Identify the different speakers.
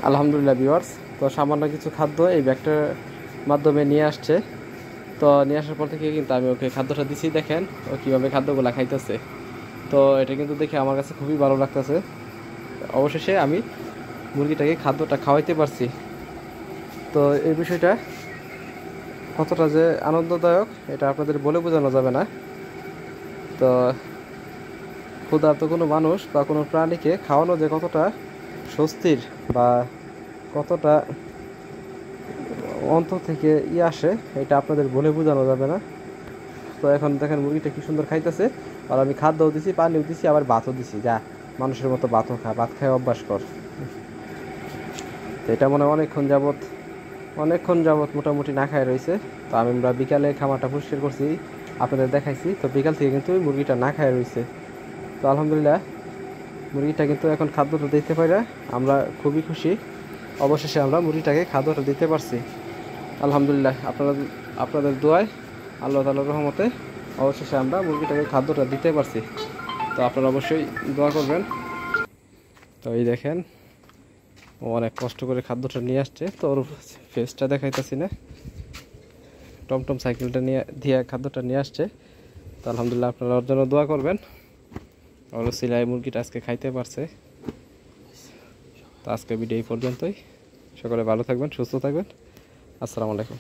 Speaker 1: আলহামদুলিল্লাহ ভিউয়ার্স, তো সামান্য কিছু খাদ্য এই ব্যাগটার মাধ্যমে নিয়ে আসছে। তো নিয়ে আসার পর থেকে কিন্তু আমি ওকে খাদ্যটা দিছি, দেখেন ও কীভাবে খাদ্যগুলো খাইতেছে। তো এটা কিন্তু দেখে আমার কাছে খুবই ভালো লাগতেছে। অবশেষে আমি মুরগিটাকে খাদ্যটা খাওয়াইতে পারছি। তো এই বিষয়টা কতটা যে আনন্দদায়ক এটা আপনাদের বলে বোঝানো যাবে না। তো ক্ষুধার্ত কোনো মানুষ বা কোনো প্রাণীকে খাওয়ানো যে কতটা স্বস্তির বা কতটা অন্তর থেকে আসে এটা আপনাদের বলে বোঝানো যাবে না। তো এখন দেখেন মুরগিটা কি সুন্দর খাইতেছে, আর আমি খাদ্যও দিছি, পানিও দিছি, আবার ভাতও দিছি। যা মানুষের মতো ভাতও খা, ভাত খায় অভ্যাস কর। তো এটা মনে হয় অনেকক্ষণ যাবত মোটামুটি না খায় রয়েছে। তো আমরা বিকালে খামারটা পরিষ্কার করছি, আপনাদের দেখাইছি। তো বিকাল থেকে কিন্তু মুরগিটা না খায় রয়েছে। তো আলহামদুলিল্লাহ মুরগিটা কিন্তু এখন খাদ্যটা দিতে পারি, আমরা খুবই খুশি। অবশেষে আমরা মুরগিটাকে খাদ্যটা দিতে পারছি। আলহামদুলিল্লাহ আপনাদের দোয়ায়, আল্লাহ তাআলার রহমতে অবশেষে আমরা মুরগিটাকে খাদ্যটা দিতে পারছি। তো আপনারা অবশ্যই দোয়া করবেন। তো এই দেখেন ও অনেক কষ্ট করে খাদ্যটা নিয়ে আসছে। তো ওর ফেসটা দেখাইতেছি না, টমটম সাইকেলটা দিয়ে খাদ্যটা নিয়ে আসছে। তো আলহামদুলিল্লাহ আপনারা ওর জন্য দোয়া করবেন। ওর সিলাই মুরগিটা আজকে খাইতে পারছে। তো আজকে ভিডিও এই পর্যন্তই। সকলে ভালো থাকবেন, সুস্থ থাকবেন। আসসালামু আলাইকুম।